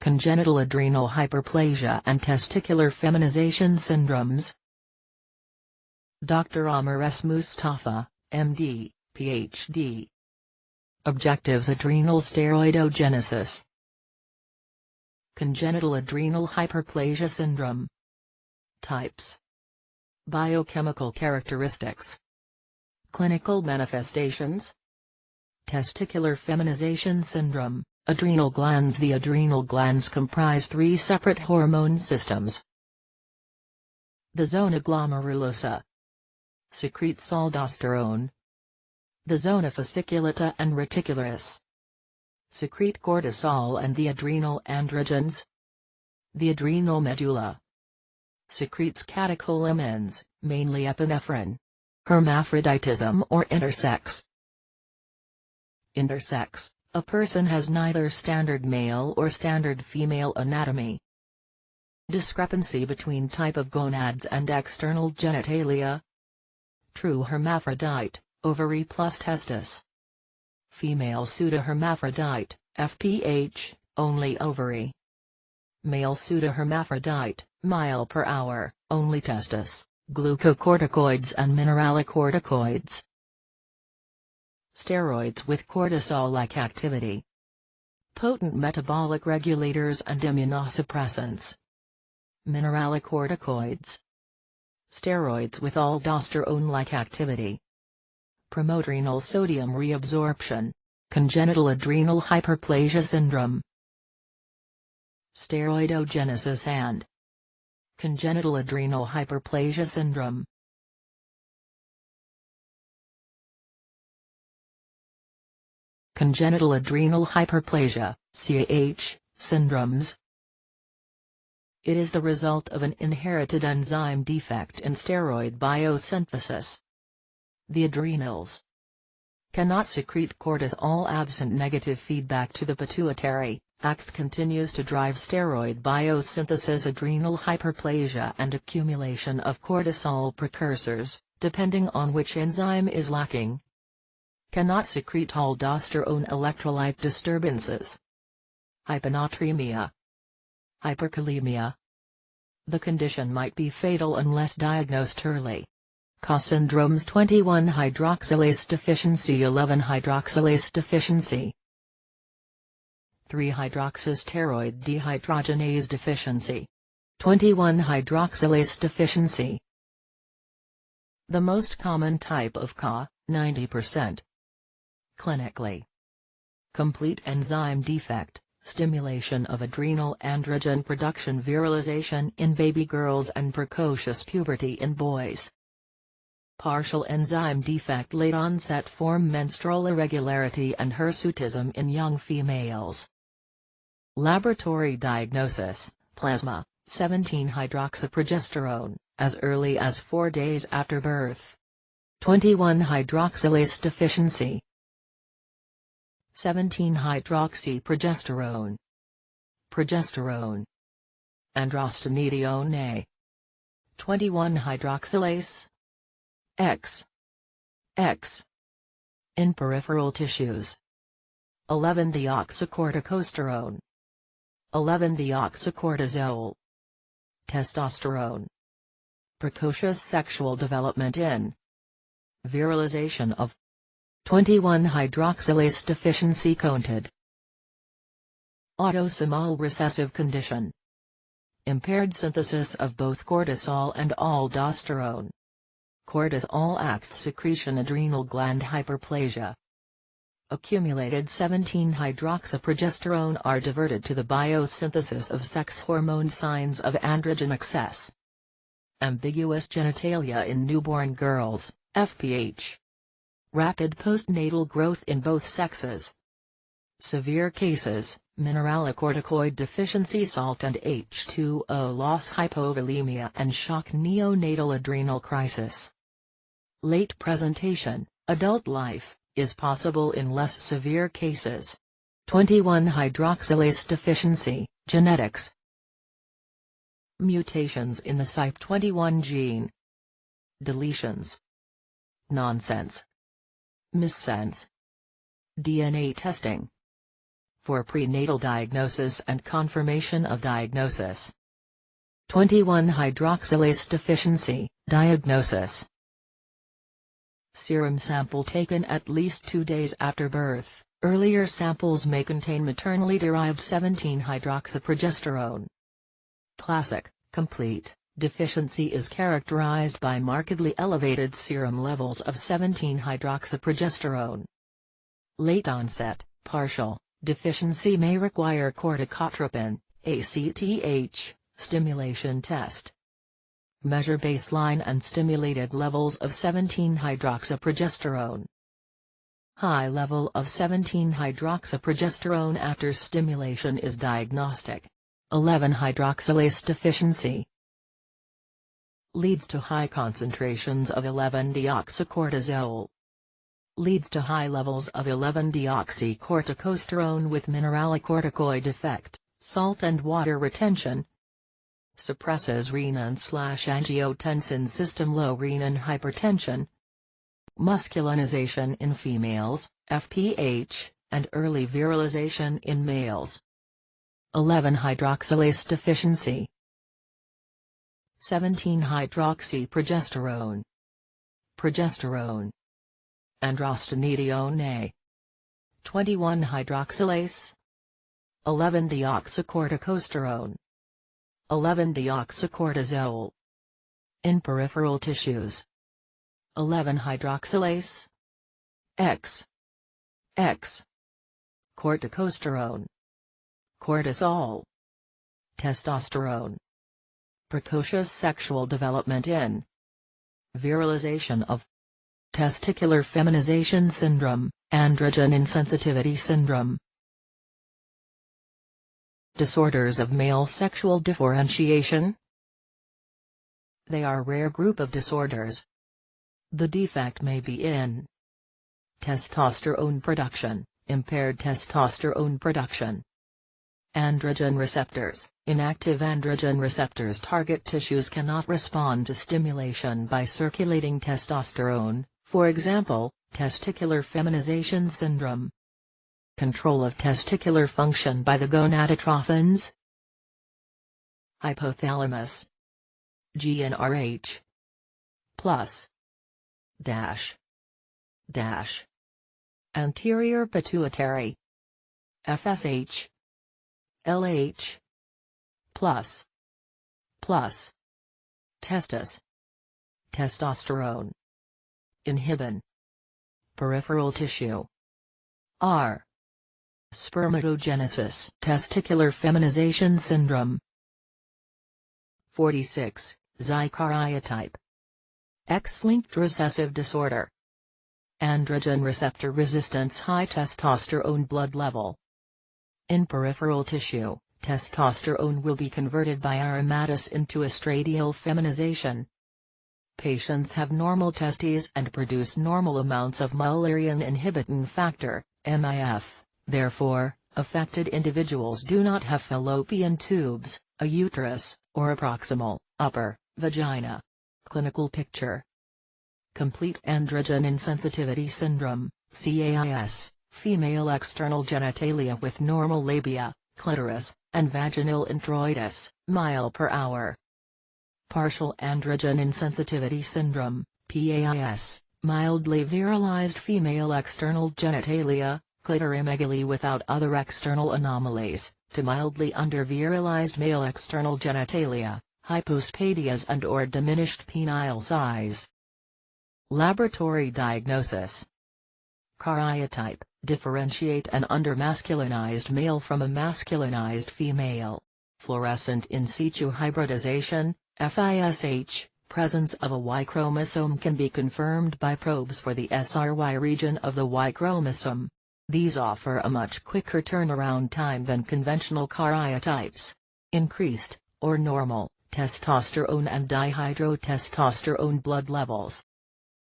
congenital adrenal hyperplasia and testicular feminization syndromes. Dr. Amar S. Mustafa, MD, PhD. Objectives: adrenal steroidogenesis. Congenital adrenal hyperplasia syndrome. Types. Biochemical characteristics. Clinical manifestations. Testicular feminization syndrome, adrenal glands. The adrenal glands comprise three separate hormone systems. The zona glomerulosa secretes aldosterone. The zona fasciculata and reticularis secrete cortisol and the adrenal androgens. The adrenal medulla secretes catecholamines, mainly epinephrine. Hermaphroditism or intersex. Intersex, a person has neither standard male or standard female anatomy. Discrepancy between type of gonads and external genitalia. True hermaphrodite, ovary plus testis. Female pseudohermaphrodite, FPH, only ovary. Male pseudohermaphrodite, mile per hour, only testis, glucocorticoids and mineralocorticoids. Steroids with cortisol-like activity. Potent metabolic regulators and immunosuppressants. Mineralocorticoids. Steroids with aldosterone-like activity. Promote renal sodium reabsorption. Congenital adrenal hyperplasia syndrome. Steroidogenesis and congenital adrenal hyperplasia syndrome. Congenital adrenal hyperplasia, CAH, syndromes. It is the result of an inherited enzyme defect in steroid biosynthesis. The adrenals cannot secrete cortisol absent negative feedback to the pituitary. ACT continues to drive steroid biosynthesis, adrenal hyperplasia and accumulation of cortisol precursors, depending on which enzyme is lacking. Cannot secrete aldosterone, electrolyte disturbances. Hyponatremia. Hyperkalemia. The condition might be fatal unless diagnosed early. Cause syndromes: 21-hydroxylase deficiency, 11-hydroxylase deficiency, 3-hydroxysteroid dehydrogenase deficiency, 21-hydroxylase deficiency. The most common type of CA, 90%. Clinically. Complete enzyme defect, stimulation of adrenal androgen production, virilization in baby girls and precocious puberty in boys. Partial enzyme defect, late onset form, menstrual irregularity and hirsutism in young females. Laboratory diagnosis: plasma, 17-hydroxyprogesterone, as early as 4 days after birth. 21-hydroxylase deficiency. 17-hydroxyprogesterone. Progesterone. Androstenedione A. 21-hydroxylase. X. In peripheral tissues. 11-deoxycorticosterone. 11-deoxycortisol. Testosterone. Precocious sexual development in. Virilization of. 21-hydroxylase deficiency counted. Autosomal recessive condition. Impaired synthesis of both cortisol and aldosterone. Cortisol ACT secretion, adrenal gland hyperplasia. Accumulated 17-hydroxyprogesterone are diverted to the biosynthesis of sex hormone, signs of androgen excess. Ambiguous genitalia in newborn girls, FPH. Rapid postnatal growth in both sexes. Severe cases, mineralocorticoid deficiency, salt and H2O loss, hypovolemia and shock, neonatal adrenal crisis. Late presentation, adult life, is possible in less severe cases. 21-hydroxylase deficiency, genetics. Mutations in the CYP21 gene. Deletions. Nonsense. Missense. DNA testing. For prenatal diagnosis and confirmation of diagnosis. 21-hydroxylase deficiency, diagnosis. Serum sample taken at least 2 days after birth. Earlier samples may contain maternally derived 17-hydroxyprogesterone. Classic, complete, deficiency is characterized by markedly elevated serum levels of 17-hydroxyprogesterone. Late onset, partial, deficiency may require corticotropin, ACTH, stimulation test. Measure baseline and stimulated levels of 17-hydroxyprogesterone. High level of 17-hydroxyprogesterone after stimulation is diagnostic. 11-hydroxylase deficiency leads to high concentrations of 11-deoxycortisol. Leads to high levels of 11-deoxycorticosterone with mineralocorticoid effect, salt and water retention. Suppresses renin/angiotensin system. Low renin hypertension. Masculinization in females, FPH, and early virilization in males. 11-hydroxylase deficiency. 17-hydroxyprogesterone. Progesterone. Androstenedione A. 21-hydroxylase. 11-deoxycorticosterone. 11-deoxycortisol. In peripheral tissues. 11-hydroxylase. X. Corticosterone. Cortisol. Testosterone. Precocious sexual development in. Virilization of. Testicular feminization syndrome, androgen insensitivity syndrome. Disorders of male sexual differentiation. They are a rare group of disorders. The defect may be in testosterone production, impaired testosterone production. Androgen receptors. Inactive androgen receptors target tissues cannot respond to stimulation by circulating testosterone, for example, testicular feminization syndrome. Control of testicular function by the gonadotrophins. Hypothalamus. GnRH. Plus. Dash. Anterior pituitary. FSH. LH. Plus. Testis. Testosterone. Inhibin. Peripheral tissue. R. Spermatogenesis. Testicular feminization syndrome. 46. Zykaryotype. X-linked recessive disorder. Androgen receptor resistance. High testosterone blood level. In peripheral tissue, testosterone will be converted by aromatase into estradiol feminization. Patients have normal testes and produce normal amounts of Mullerian inhibitin factor, MIF, therefore, affected individuals do not have fallopian tubes, a uterus, or a proximal, upper, vagina. Clinical picture. Complete androgen insensitivity syndrome, CAIS, female external genitalia with normal labia, clitoris, and vaginal introitus, mile per hour. Partial androgen insensitivity syndrome, PAIS, mildly virilized female external genitalia, clitorimegaly without other external anomalies, to mildly undervirilized male external genitalia, hypospadias and/or diminished penile size. Laboratory diagnosis. Karyotype, differentiate an undermasculinized male from a masculinized female. Fluorescent in situ hybridization, FISH, presence of a Y chromosome can be confirmed by probes for the SRY region of the Y chromosome. These offer a much quicker turnaround time than conventional karyotypes. Increased, or normal, testosterone and dihydrotestosterone blood levels.